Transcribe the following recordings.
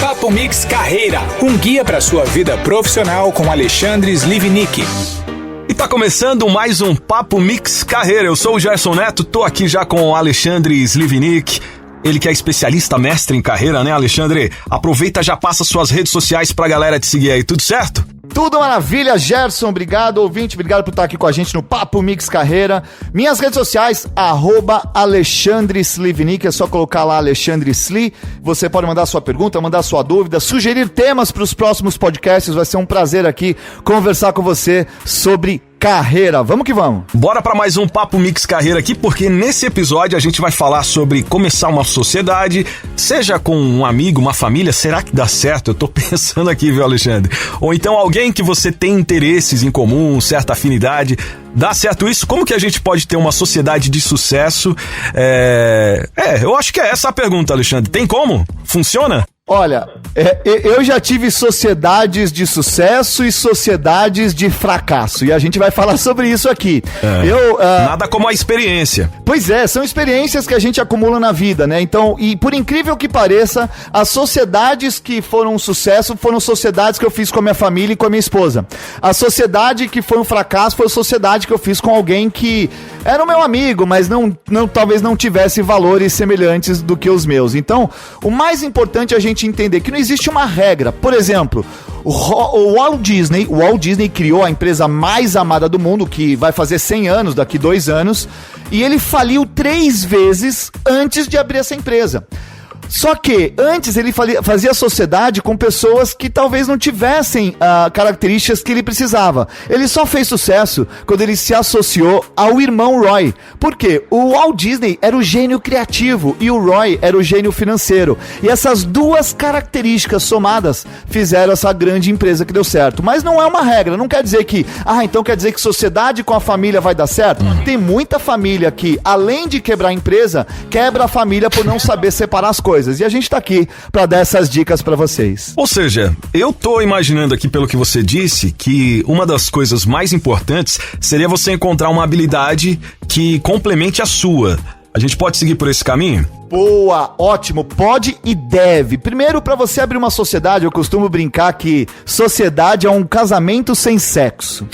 Papo Mix Carreira, um guia para sua vida profissional com Alexandre Slivnik. E tá começando mais um Papo Mix Carreira. Eu sou o Gerson Neto, tô aqui já com o Alexandre Slivnik. Ele que é especialista, mestre em carreira, né, Alexandre? Aproveita, já passa suas redes sociais pra galera te seguir aí, tudo certo? Tudo maravilha, Gerson, obrigado, ouvinte, obrigado por estar aqui com a gente no Papo Mix Carreira. Minhas redes sociais, @Alexandre Slivnik, é só colocar lá Alexandre Sli. Você pode mandar sua pergunta, mandar sua dúvida, sugerir temas para os próximos podcasts, vai ser um prazer aqui conversar com você sobre carreira. Vamos que vamos. Bora para mais um Papo Mix Carreira aqui, porque nesse episódio a gente vai falar sobre começar uma sociedade, seja com um amigo, uma família, será que dá certo? Eu tô pensando aqui, viu, Alexandre? Ou então alguém que você tem interesses em comum, certa afinidade. Dá certo isso? Como que a gente pode ter uma sociedade de sucesso? Eu acho que é essa a pergunta, Alexandre. Tem como? Funciona? Olha, eu já tive sociedades de sucesso e sociedades de fracasso, e a gente vai falar sobre isso aqui. Nada como a experiência. Pois é, são experiências que a gente acumula na vida, né? Então, e por incrível que pareça, as sociedades que foram um sucesso foram sociedades que eu fiz com a minha família e com a minha esposa. A sociedade que foi um fracasso foi a sociedade que eu fiz com alguém que era o meu amigo, mas talvez não tivesse valores semelhantes do que os meus. Então, o mais importante é a gente entender que não existe uma regra. Por exemplo, o Walt Disney criou a empresa mais amada do mundo, que vai fazer 100 anos daqui 2 anos, e ele faliu 3 vezes antes de abrir essa empresa. Só que antes ele fazia sociedade com pessoas que talvez não tivessem características que ele precisava. Ele só fez sucesso quando ele se associou ao irmão Roy. Por quê? O Walt Disney era o gênio criativo e o Roy era o gênio financeiro. E essas duas características somadas fizeram essa grande empresa que deu certo. Mas não é uma regra, não quer dizer que, então quer dizer que sociedade com a família vai dar certo? Tem muita família que, além de quebrar a empresa, quebra a família por não saber separar as coisas. E a gente tá aqui pra dar essas dicas pra vocês. Ou seja, eu tô imaginando aqui, pelo que você disse, que uma das coisas mais importantes seria você encontrar uma habilidade que complemente a sua. A gente pode seguir por esse caminho? Boa, ótimo, pode e deve. Primeiro, para você abrir uma sociedade, eu costumo brincar que sociedade é um casamento sem sexo.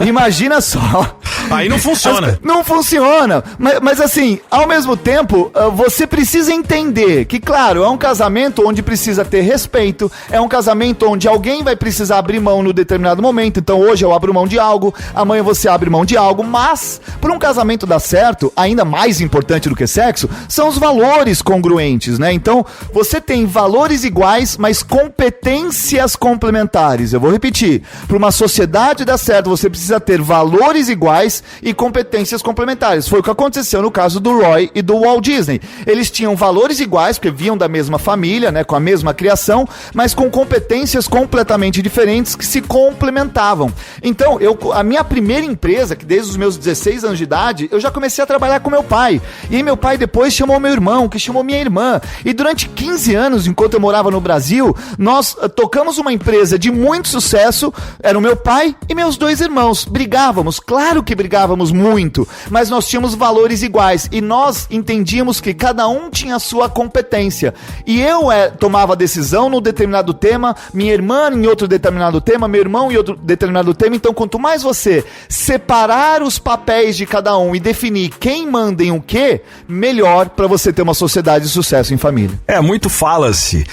Imagina só. Aí não funciona. Não funciona. Mas assim, ao mesmo tempo, você precisa entender que, claro, é um casamento onde precisa ter respeito, é um casamento onde alguém vai precisar abrir mão no determinado momento. Então hoje eu abro mão de algo, amanhã você abre mão de algo, mas para um casamento dar certo, ainda mais importante do que sexo, são os valores congruentes, né? Então, você tem valores iguais, mas competências complementares. Eu vou repetir. Para uma sociedade dar certo, você precisa ter valores iguais e competências complementares. Foi o que aconteceu no caso do Roy e do Walt Disney. Eles tinham valores iguais, porque vinham da mesma família, né, com a mesma criação, mas com competências completamente diferentes que se complementavam. Então, a minha primeira empresa, que desde os meus 16 anos de idade, eu já comecei a trabalhar com meu pai. E aí meu pai depois chamou meu irmão, que chamou minha irmã. E durante 15 anos, enquanto eu morava no Brasil, nós tocamos uma empresa de muito sucesso. Era o meu pai e meus 2 irmãos. Brigávamos, claro que brigávamos muito, mas nós tínhamos valores iguais e nós entendíamos que cada um tinha a sua competência. E eu tomava decisão num determinado tema, minha irmã em outro determinado tema, meu irmão em outro determinado tema. Então, quanto mais você separar os papéis de cada um e definir quem manda em o quê, melhor para você ter uma sociedade de sucesso em família. Muito fala-se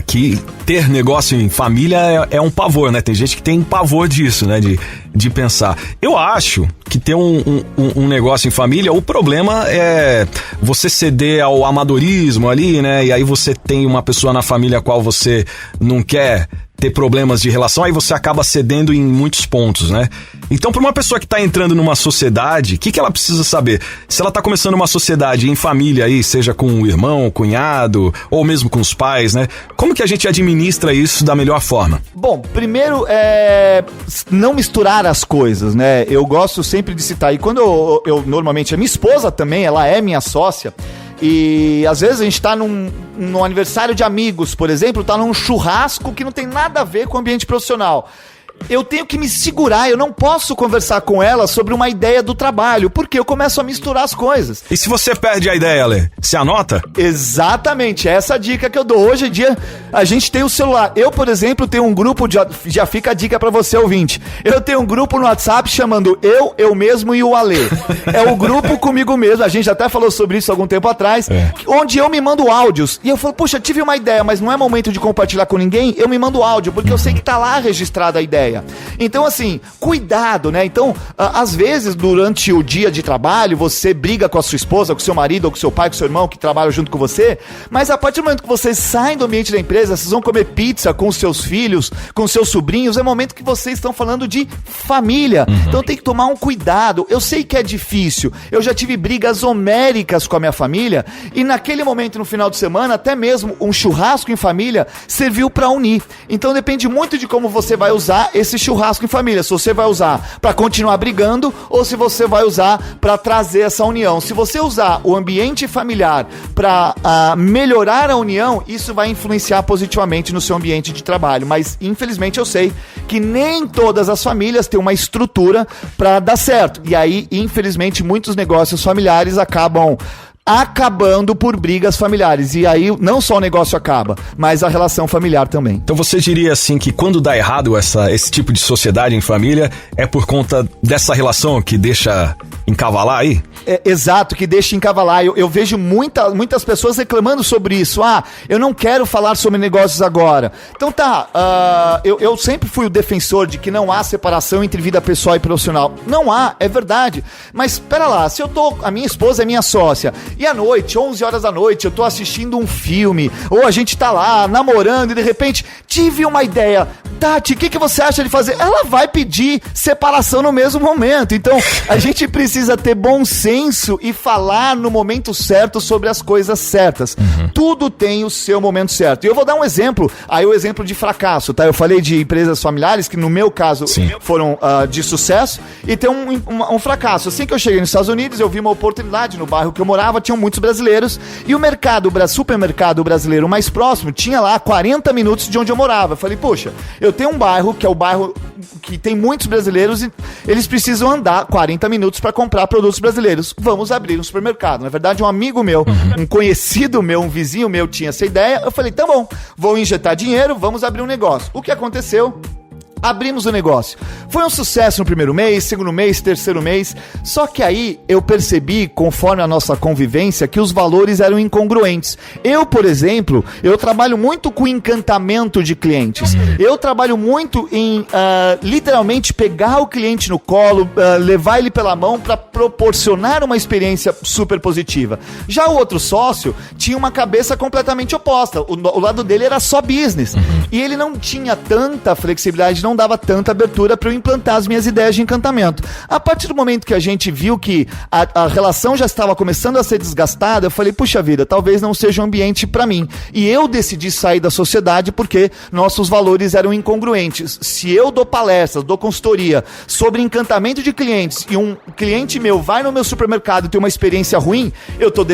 que ter negócio em família é um pavor, né? Tem gente que tem pavor disso, né? De pensar. Eu acho que ter um negócio em família, o problema é você ceder ao amadorismo ali, né? E aí você tem uma pessoa na família a qual você não quer ter problemas de relação, aí você acaba cedendo em muitos pontos, né? Então, para uma pessoa que está entrando numa sociedade, o que ela precisa saber? Se ela está começando uma sociedade em família aí, seja com o irmão, cunhado, ou mesmo com os pais, né? Como que a gente administra isso da melhor forma? Bom, primeiro não misturar as coisas, né? Eu gosto sempre de citar, e quando eu normalmente, a minha esposa também, ela é minha sócia, e às vezes a gente tá num aniversário de amigos, por exemplo, tá num churrasco que não tem nada a ver com o ambiente profissional. eu tenho que me segurar, eu não posso conversar com ela sobre uma ideia do trabalho, porque eu começo a misturar as coisas. E se você perde a ideia, Ale, você anota? Exatamente, essa é a dica que eu dou. Hoje em dia, a gente tem o celular. Eu, por exemplo, tenho um grupo, já fica a dica pra você, ouvinte. Eu tenho um grupo no WhatsApp chamando Eu Mesmo e o Ale. É o grupo comigo mesmo, a gente até falou sobre isso algum tempo atrás, onde eu me mando áudios. E eu falo, puxa, tive uma ideia, mas não é momento de compartilhar com ninguém, eu me mando áudio, porque eu sei que tá lá registrada a ideia. Então, assim, cuidado, né? Então, às vezes, durante o dia de trabalho, você briga com a sua esposa, com o seu marido, ou com o seu pai, com o seu irmão, que trabalham junto com você, mas a partir do momento que vocês saem do ambiente da empresa, vocês vão comer pizza com os seus filhos, com os seus sobrinhos, é o momento que vocês estão falando de família. Então, tem que tomar um cuidado. Eu sei que é difícil. Eu já tive brigas homéricas com a minha família, e naquele momento, no final de semana, até mesmo um churrasco em família serviu para unir. Então, depende muito de como você vai usar esse churrasco em família, se você vai usar para continuar brigando ou se você vai usar para trazer essa união. Se você usar o ambiente familiar para melhorar a união, isso vai influenciar positivamente no seu ambiente de trabalho, mas infelizmente eu sei que nem todas as famílias têm uma estrutura para dar certo, e aí infelizmente muitos negócios familiares acabando por brigas familiares. E aí não só o negócio acaba, mas a relação familiar também. Então você diria assim que quando dá errado esse tipo de sociedade em família é por conta dessa relação que deixa encavalar aí? Exato, que deixa encavalar. Eu vejo muitas pessoas reclamando sobre isso. Eu não quero falar sobre negócios agora. Então eu sempre fui o defensor de que não há separação entre vida pessoal e profissional. Não há, é verdade. Mas espera lá, se a minha esposa é minha sócia, e à noite, 11 horas da noite, eu tô assistindo um filme, ou a gente tá lá namorando e de repente tive uma ideia. Tati, o que você acha de fazer? Ela vai pedir separação no mesmo momento. Então, a gente precisa ter bom senso e falar no momento certo sobre as coisas certas. Tudo tem o seu momento certo. E eu vou dar um exemplo, aí o exemplo de fracasso, tá? Eu falei de empresas familiares, que no meu caso foram de sucesso, e tem um fracasso. Assim que eu cheguei nos Estados Unidos, eu vi uma oportunidade no bairro que eu morava, tinham muitos brasileiros, e o supermercado brasileiro mais próximo tinha lá 40 minutos de onde eu morava. Eu falei, poxa, eu tenho um bairro, que é o bairro que tem muitos brasileiros, e eles precisam andar 40 minutos para comprar produtos brasileiros. Vamos abrir um supermercado. Na verdade, um amigo meu, um conhecido meu, um vizinho meu tinha essa ideia. Eu falei, tá bom, vou injetar dinheiro, vamos abrir um negócio. O que aconteceu? Abrimos o negócio. Foi um sucesso no primeiro mês, segundo mês, terceiro mês. Só que aí eu percebi, conforme a nossa convivência, que os valores eram incongruentes. Eu, por exemplo, eu trabalho muito com encantamento de clientes. Eu trabalho muito em, literalmente, pegar o cliente no colo, levar ele pela mão para proporcionar uma experiência super positiva. Já o outro sócio tinha uma cabeça completamente oposta. O lado dele era só business. E ele não tinha tanta flexibilidade, não dava tanta abertura para eu implantar as minhas ideias de encantamento. A partir do momento que a gente viu que a relação já estava começando a ser desgastada, eu falei, puxa vida, talvez não seja um ambiente para mim. E eu decidi sair da sociedade porque nossos valores eram incongruentes. Se eu dou palestras, dou consultoria sobre encantamento de clientes e um cliente meu vai no meu supermercado e tem uma experiência ruim, eu tô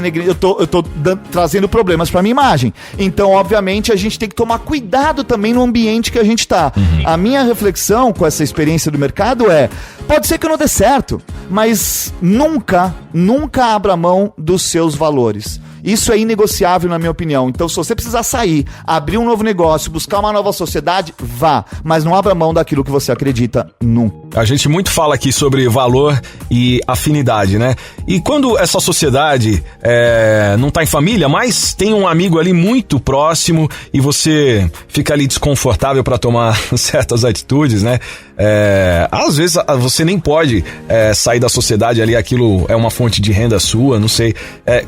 trazendo problemas para minha imagem. Então, obviamente, a gente tem que tomar cuidado também no ambiente que a gente está. A minha reflexão com essa experiência do mercado pode ser que eu não dê certo, mas nunca abra mão dos seus valores. Isso é inegociável, na minha opinião. Então, se você precisar sair, abrir um novo negócio, buscar uma nova sociedade, vá. Mas não abra mão daquilo que você acredita nunca. A gente muito fala aqui sobre valor e afinidade, né? E quando essa sociedade não tá em família, mas tem um amigo ali muito próximo e você fica ali desconfortável para tomar certas atitudes, né? Às vezes você nem pode sair da sociedade ali, aquilo é uma fonte de renda sua, não sei.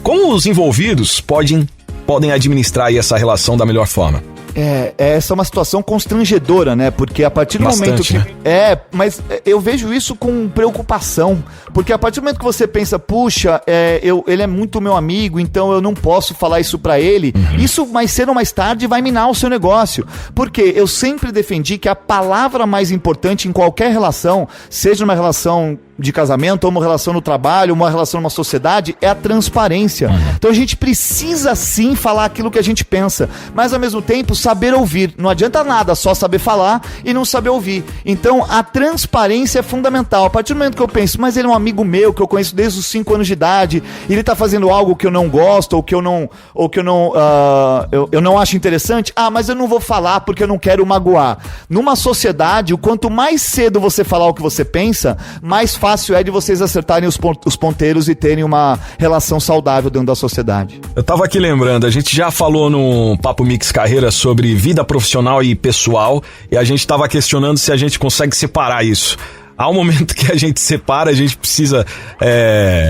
Como os envolvidos podem administrar aí essa relação da melhor forma? Essa é uma situação constrangedora, né? Porque a partir do momento que... né? Mas eu vejo isso com preocupação. Porque a partir do momento que você pensa, puxa, ele é muito meu amigo, então eu não posso falar isso pra ele. Isso mais cedo ou mais tarde vai minar o seu negócio. Porque eu sempre defendi que a palavra mais importante em qualquer relação, seja uma relação de casamento, ou uma relação no trabalho, uma relação numa sociedade, é a transparência. Então a gente precisa sim falar aquilo que a gente pensa, mas ao mesmo tempo saber ouvir. Não adianta nada só saber falar e não saber ouvir. Então, a transparência é fundamental. A partir do momento que eu penso, mas ele é um amigo meu, que eu conheço desde os 5 anos de idade, e ele tá fazendo algo que eu não gosto, ou que eu não acho interessante, mas eu não vou falar porque eu não quero magoar. Numa sociedade, o quanto mais cedo você falar o que você pensa, mais fácil é de vocês acertarem os ponteiros e terem uma relação saudável dentro da sociedade. Eu tava aqui lembrando, a gente já falou no Papo Mix Carreira sobre vida profissional e pessoal, e a gente tava questionando se a gente consegue separar isso. Há um momento que a gente separa, a gente precisa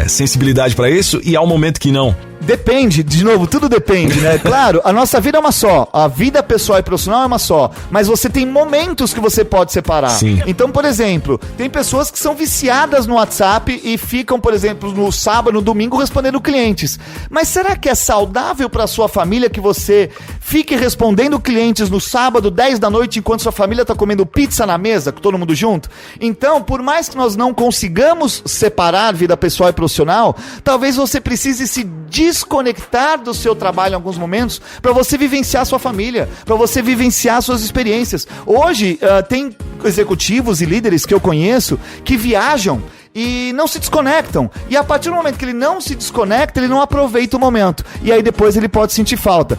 sensibilidade pra isso, e há um momento que não. Depende, de novo, tudo depende, né? Claro, a nossa vida é uma só, a vida pessoal e profissional é uma só, mas você tem momentos que você pode separar. Sim. Então, por exemplo, tem pessoas que são viciadas no WhatsApp e ficam, por exemplo, no sábado, no domingo, respondendo clientes. Mas será que é saudável para sua família que você fique respondendo clientes no sábado, 10 da noite, enquanto sua família está comendo pizza na mesa, com todo mundo junto? Então, por mais que nós não consigamos separar vida pessoal e profissional, talvez você precise se desconectar do seu trabalho em alguns momentos para você vivenciar a sua família, para você vivenciar suas experiências. Hoje, tem executivos e líderes que eu conheço que viajam e não se desconectam. E a partir do momento que ele não se desconecta, ele não aproveita o momento. E aí depois ele pode sentir falta.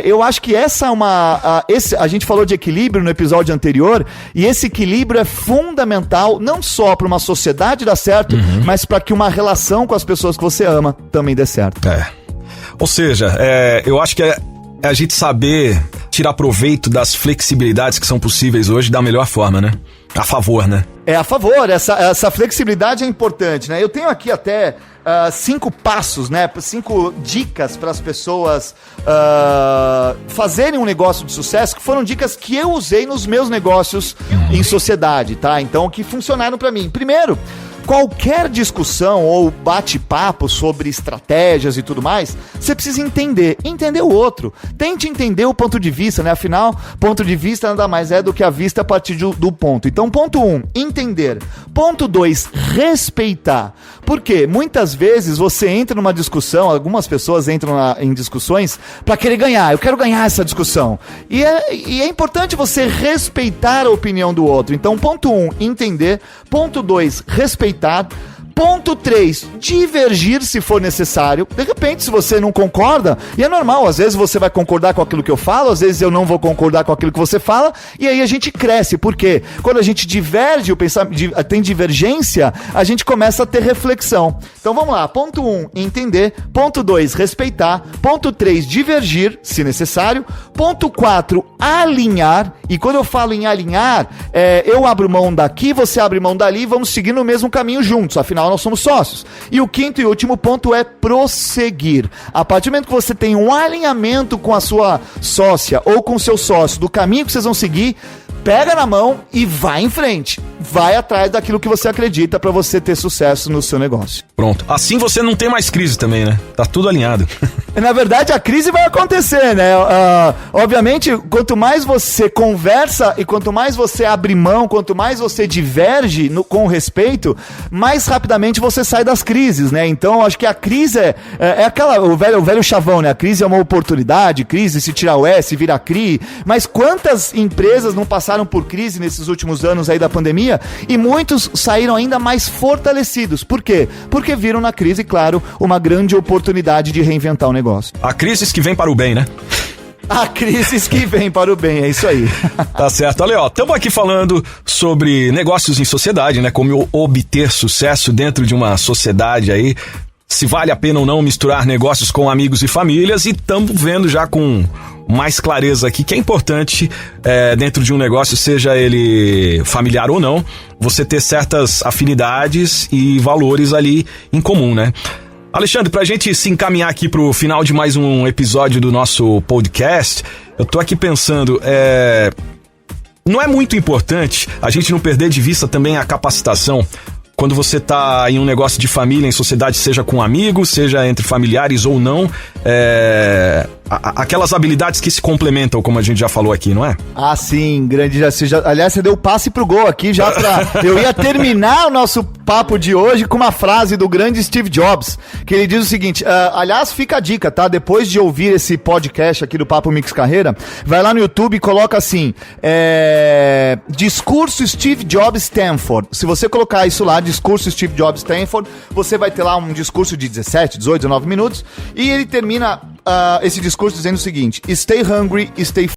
Eu acho que essa é a gente falou de equilíbrio no episódio anterior, e esse equilíbrio é fundamental não só para uma sociedade dar certo, mas para que uma relação com as pessoas que você ama também dê certo. Ou seja, eu acho que é a gente saber tirar proveito das flexibilidades que são possíveis hoje da melhor forma, né? A favor, né? A favor, essa flexibilidade é importante, né? Eu tenho aqui até 5 passos, né? 5 dicas para as pessoas fazerem um negócio de sucesso, que foram dicas que eu usei nos meus negócios em sociedade, tá? Então, que funcionaram para mim. Primeiro, qualquer discussão ou bate-papo sobre estratégias e tudo mais, você precisa entender o outro. Tente entender o ponto de vista, né? Afinal, ponto de vista nada mais é do que a vista a partir do ponto. Então, ponto 1, entender. Ponto 2, respeitar. Por quê? Muitas vezes você entra numa discussão, algumas pessoas entram em discussões para querer ganhar. Eu quero ganhar essa discussão. E é importante você respeitar a opinião do outro. Então, ponto 1, entender. Ponto 2, respeitar. Ponto 3, divergir se for necessário. De repente, se você não concorda, e é normal, às vezes você vai concordar com aquilo que eu falo, às vezes eu não vou concordar com aquilo que você fala, e aí a gente cresce, porque quando a gente diverge, tem divergência, a gente começa a ter reflexão. Então vamos lá, ponto 1, entender. Ponto 2, respeitar. Ponto 3, divergir, se necessário. Ponto 4, alinhar. E quando eu falo em alinhar, eu abro mão daqui, você abre mão dali, vamos seguir no mesmo caminho juntos, afinal nós somos sócios. E o quinto e último ponto é prosseguir. A partir do momento que você tem um alinhamento com a sua sócia ou com o seu sócio do caminho que vocês vão seguir, pega na mão e vai em frente. Vai atrás daquilo que você acredita para você ter sucesso no seu negócio. Pronto. Assim você não tem mais crise também, né? Tá tudo alinhado. Na verdade, a crise vai acontecer, né? Obviamente, quanto mais você conversa e quanto mais você abre mão, quanto mais você diverge com respeito, mais rapidamente você sai das crises, né? Então, acho que a crise é aquela, o velho chavão, né? A crise é uma oportunidade, crise se tirar o S, vira CRI. Mas quantas empresas não passaram por crise nesses últimos anos aí da pandemia? E muitos saíram ainda mais fortalecidos. Por quê? Porque viram na crise, claro, uma grande oportunidade de reinventar o negócio. A crise que vem para o bem, né? A crise que vem para o bem, é isso aí. Tá certo. Olha, estamos aqui falando sobre negócios em sociedade, né? Como obter sucesso dentro de uma sociedade aí. Se vale a pena ou não misturar negócios com amigos e famílias, e estamos vendo já com mais clareza aqui que é importante dentro de um negócio, seja ele familiar ou não, você ter certas afinidades e valores ali em comum, né? Alexandre, pra gente se encaminhar aqui pro final de mais um episódio do nosso podcast, eu tô aqui pensando, não é muito importante a gente não perder de vista também a capacitação? quando você tá em um negócio de família, em sociedade, seja com amigos, seja entre familiares ou não, aquelas habilidades que se complementam, como a gente já falou aqui, não é? Ah, sim, grande Jaci. Aliás, você deu passe pro gol aqui já eu ia terminar o nosso papo de hoje com uma frase do grande Steve Jobs, que ele diz o seguinte, aliás, fica a dica, tá? Depois de ouvir esse podcast aqui do Papo Mix Carreira, vai lá no YouTube e coloca assim, discurso Steve Jobs Stanford. Se você colocar isso lá, discurso Steve Jobs Stanford, você vai ter lá um discurso de 17, 18, 19 minutos, e ele termina esse discurso dizendo o seguinte, stay hungry, stay